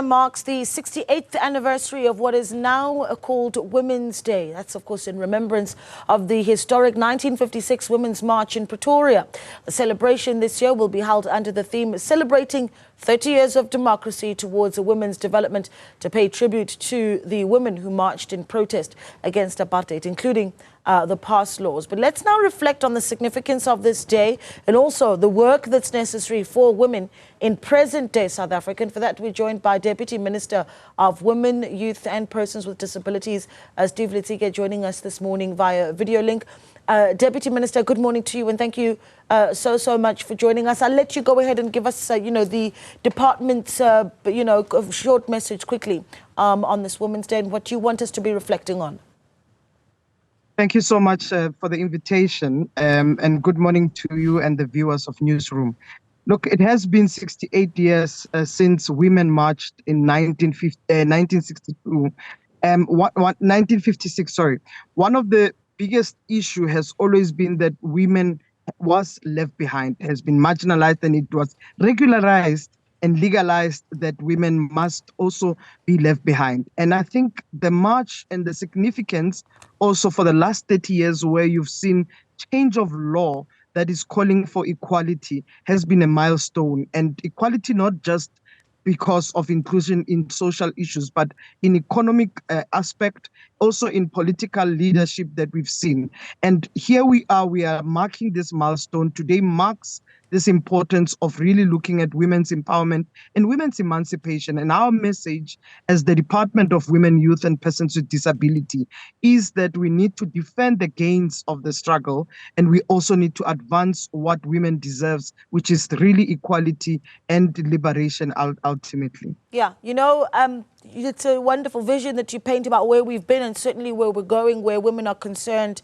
Marks the 68th anniversary of what is now called Women's Day. That's, of course, in remembrance of the historic 1956 Women's March in Pretoria. The celebration this year will be held under the theme Celebrating 30 Years of Democracy Towards a Women's Development, to pay tribute to the women who marched in protest against apartheid, including the past laws. But let's now reflect on the significance of this day and also the work that's necessary for women in present-day South Africa. And for that, we're joined by Deputy Minister of Women, Youth and Persons with Disabilities, Steve Letsike, joining us this morning via video link. Deputy Minister, good morning to you, and thank you so much for joining us. I'll let you go ahead and give us, the department's, short message quickly on this Women's Day and what you want us to be reflecting on. Thank you so much for the invitation, and good morning to you and the viewers of Newzroom. Look, it has been 68 years since women marched in 1956. Sorry. One of the biggest issue has always been that women was left behind, has been marginalized, and it was regularized and legalized that women must also be left behind. And I think the march and the significance also for the last 30 years, where you've seen change of law that is calling for equality, has been a milestone. And equality not just because of inclusion in social issues, but in economic aspect, also in political leadership that we've seen. And here we are marking this milestone. Today marks this importance of really looking at women's empowerment and women's emancipation. And our message as the Department of Women, Youth and Persons with Disability is that we need to defend the gains of the struggle, and we also need to advance what women deserves, which is really equality and liberation ultimately. Yeah, it's a wonderful vision that you paint about where we've been and certainly where we're going, where women are concerned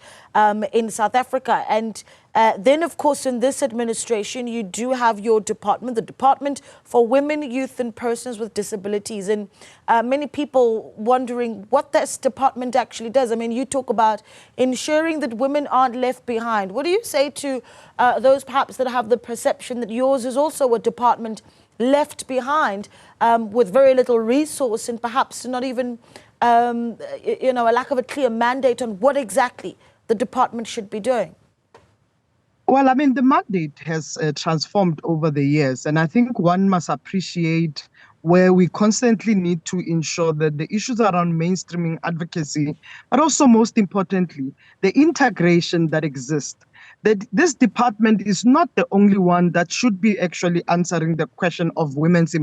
in South Africa. And then, of course, in this administration, you do have your department, the Department for Women, Youth and Persons with Disabilities. And many people wondering what this department actually does. I mean, you talk about ensuring that women aren't left behind. What do you say to those perhaps that have the perception that yours is also a department left behind with very little resource and perhaps not even, a lack of a clear mandate on what exactly the department should be doing? Well, I mean, the mandate has transformed over the years, and I think one must appreciate where we constantly need to ensure that the issues around mainstreaming advocacy, but also most importantly, the integration that exists, that this department is not the only one that should be actually answering the question of women's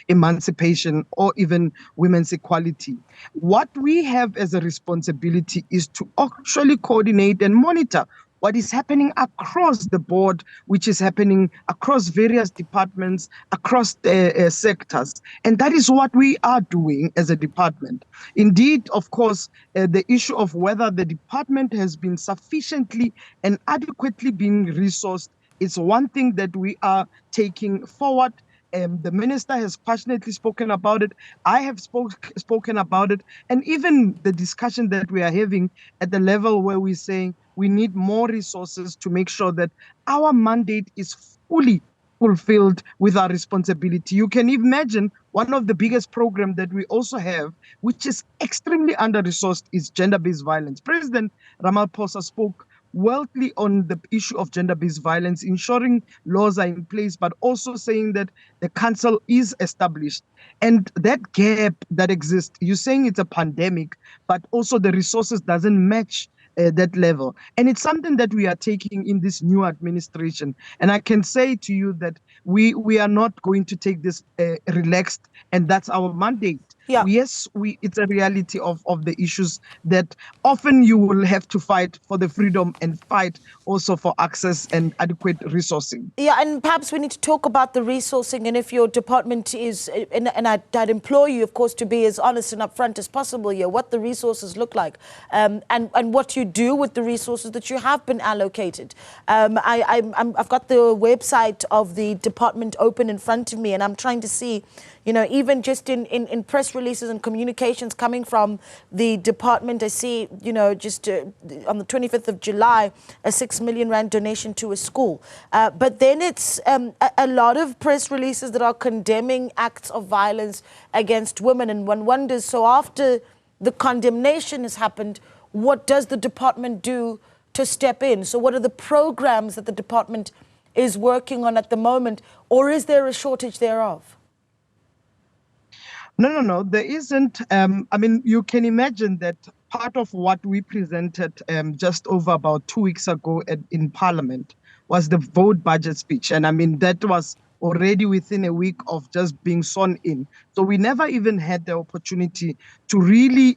emancipation or even women's equality. What we have as a responsibility is to actually coordinate and monitor what is happening across the board, which is happening across various departments, across the sectors. And that is what we are doing as a department. Indeed, of course, the issue of whether the department has been sufficiently and adequately being resourced is one thing that we are taking forward. The minister has passionately spoken about it. I have spoken about it. And even the discussion that we are having at the level where we're saying we need more resources to make sure that our mandate is fully fulfilled with our responsibility. You can imagine one of the biggest programs that we also have, which is extremely under-resourced, is gender-based violence. President Ramaphosa spoke wildly on the issue of gender-based violence, ensuring laws are in place, but also saying that the council is established. And that gap that exists, you're saying it's a pandemic, but also the resources doesn't match that level. And it's something that we are taking in this new administration. And I can say to you that we are not going to take this relaxed, and that's our mandate. Yeah. Yes, it's a reality of the issues that often you will have to fight for the freedom and fight also for access and adequate resourcing. Yeah, and perhaps we need to talk about the resourcing, and if your department is, and I'd implore you, of course, to be as honest and upfront as possible here, what the resources look like, and what you do with the resources that you have been allocated. I've got the website of the department open in front of me, and I'm trying to see, You know, even just in press releases and communications coming from the department, I see, you know, just on the 25th of July, a 6 million rand donation to a school. But then it's a lot of press releases that are condemning acts of violence against women. And one wonders, so after the condemnation has happened, what does the department do to step in? So what are the programs that the department is working on at the moment, or is there a shortage thereof? No, there isn't. I mean, you can imagine that part of what we presented just over about 2 weeks ago in Parliament was the vote budget speech. And I mean, that was already within a week of just being sworn in. So we never even had the opportunity to really,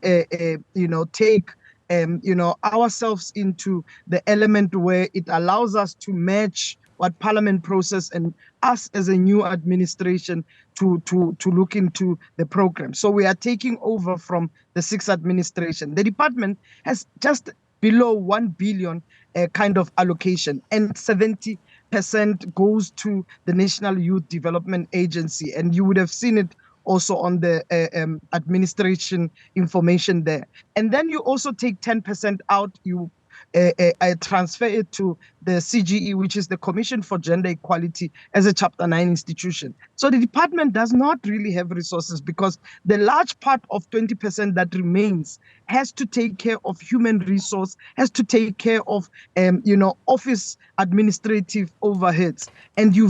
take ourselves into the element where it allows us to match what Parliament process and us as a new administration to look into the program. So we are taking over from the sixth administration. The department has just below 1 billion kind of allocation, and 70% goes to the National Youth Development Agency. And you would have seen it also on the administration information there. And then you also take 10% out, you transfer it to the CGE, which is the Commission for Gender Equality, as a Chapter 9 institution. So the department does not really have resources, because the large part of 20% that remains has to take care of human resource, has to take care of office administrative overheads, and you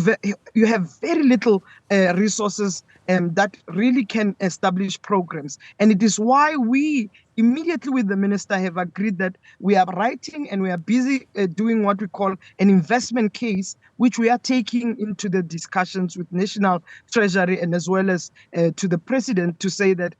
have very little resources that really can establish programs. And it is why we immediately with the minister have agreed that we are writing and we are busy doing what we call an investment case, which we are taking into the discussions with National Treasury and as well as to the president, to say that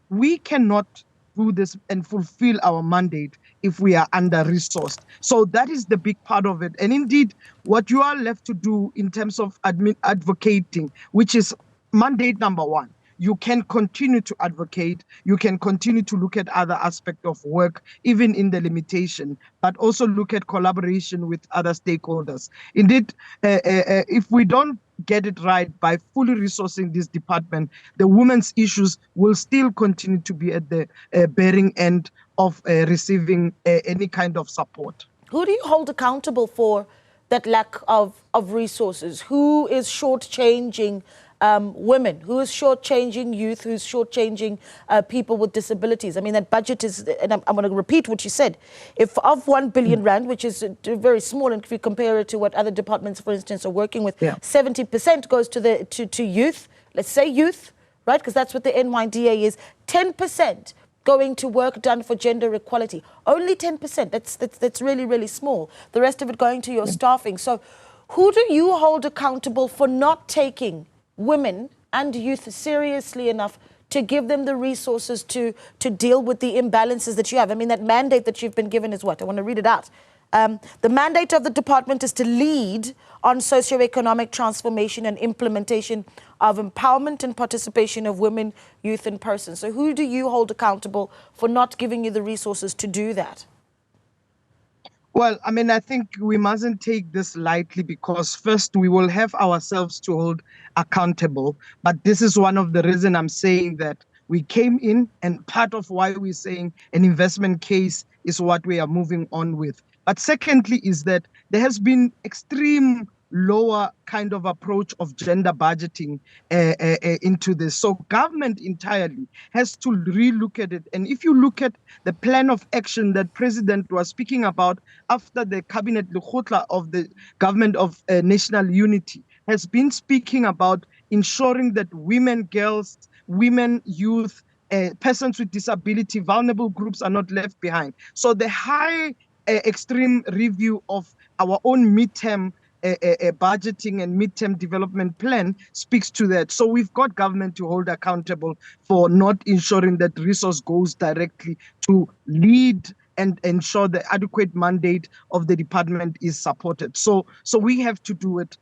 we cannot do this and fulfill our mandate if we are under-resourced. So that is the big part of it. And indeed, what you are left to do in terms of advocating, which is mandate number one, you can continue to advocate, you can continue to look at other aspects of work, even in the limitation, but also look at collaboration with other stakeholders. Indeed, if we don't get it right by fully resourcing this department, the women's issues will still continue to be at the bearing end of receiving any kind of support. Who do you hold accountable for that lack of resources? Who is shortchanging women? Who is shortchanging youth? Who's shortchanging people with disabilities? I mean, that budget is, and I'm going to repeat what you said, if of 1 billion rand, which is very small, and if you compare it to what other departments, for instance, are working with, 70% goes to youth, let's say youth, right? Because that's what the NYDA is. 10% going to work done for gender equality. Only 10%. That's really, really small. The rest of it going to your staffing. So who do you hold accountable for not taking women and youth seriously enough to give them the resources to deal with the imbalances that you have? I mean, that mandate that you've been given is what? I want to read it out. The mandate of the department is to lead on socioeconomic transformation and implementation of empowerment and participation of women, youth, and persons. So who do you hold accountable for not giving you the resources to do that? Well, I mean, I think we mustn't take this lightly, because first we will have ourselves to hold accountable. But this is one of the reasons I'm saying that we came in, and part of why we're saying an investment case is what we are moving on with. But secondly is that there has been extreme lower kind of approach of gender budgeting into this. So government entirely has to relook at it. And if you look at the plan of action that President was speaking about after the Cabinet Lekgotla of the Government of National Unity, has been speaking about ensuring that women, girls, women, youth, persons with disability, vulnerable groups are not left behind. So the high extreme review of our own midterm budgeting and midterm development plan speaks to that. So we've got government to hold accountable for not ensuring that resource goes directly to lead and ensure the adequate mandate of the department is supported. So we have to do it.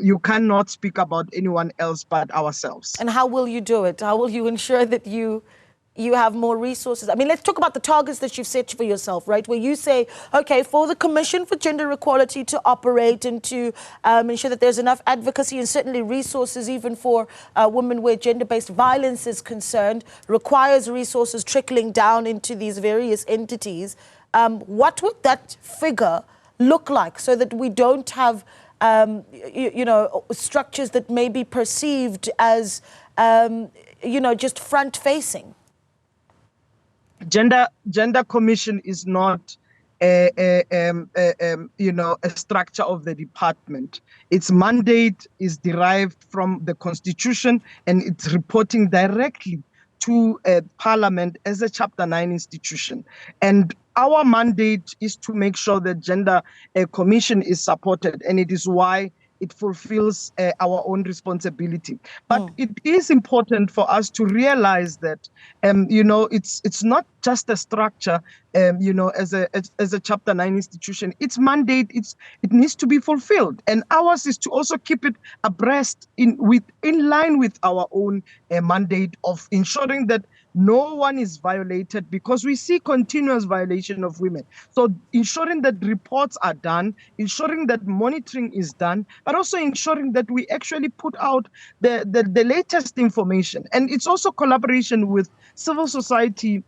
You cannot speak about anyone else but ourselves. And how will you do it? How will you ensure that you you have more resources. I mean, let's talk about the targets that you've set for yourself, right? Where you say, okay, for the Commission for Gender Equality to operate and to ensure that there's enough advocacy and certainly resources even for women where gender-based violence is concerned, requires resources trickling down into these various entities. What would that figure look like so that we don't have, you know, structures that may be perceived as, you know, just front-facing? Gender Commission is not you know, a structure of the department. Its mandate is derived from the Constitution, and it's reporting directly to Parliament as a Chapter 9 institution. And our mandate is to make sure that Gender Commission is supported, and it is why it fulfills our own responsibility. But it is important for us to realize that, you know, it's not just a structure, you know, as a Chapter 9 institution. Its mandate, it needs to be fulfilled, and ours is to also keep it abreast in line with our own mandate of ensuring that no one is violated, because we see continuous violation of women. So ensuring that reports are done, ensuring that monitoring is done, but also ensuring that we actually put out the latest information. And it's also collaboration with civil society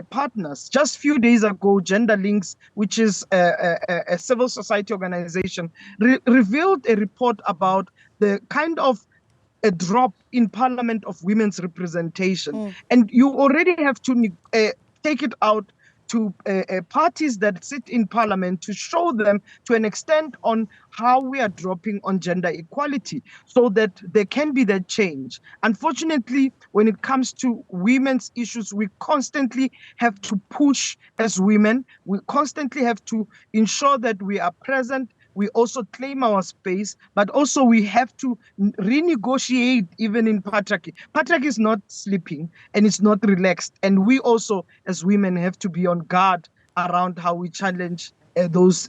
partners. Just a few days ago, Gender Links, which is a civil society organization, revealed a report about the kind of a drop in Parliament of women's representation. And you already have to take it out to parties that sit in Parliament to show them to an extent on how we are dropping on gender equality, so that there can be that change. Unfortunately, when it comes to women's issues, we constantly have to push as women. We constantly have to ensure that we are present. We also claim our space, but also we have to renegotiate even in patriarchy. Patriarchy is not sleeping and it's not relaxed. And we also, as women, have to be on guard around how we challenge those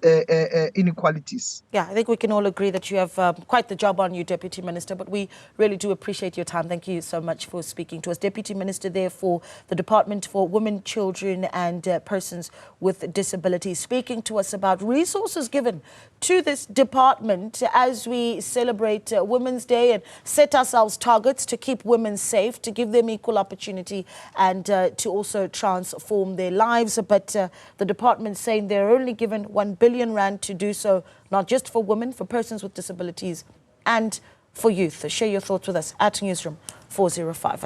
inequalities. Yeah, I think we can all agree that you have quite the job on you, Deputy Minister, but we really do appreciate your time. Thank you so much for speaking to us. Deputy Minister there for the Department for Women, Children and Persons with Disabilities, speaking to us about resources given to this department as we celebrate Women's Day and set ourselves targets to keep women safe, to give them equal opportunity and to also transform their lives. But the department saying they're only given 1 billion rand to do so, not just for women, for persons with disabilities and for youth. Share your thoughts with us at Newzroom 405.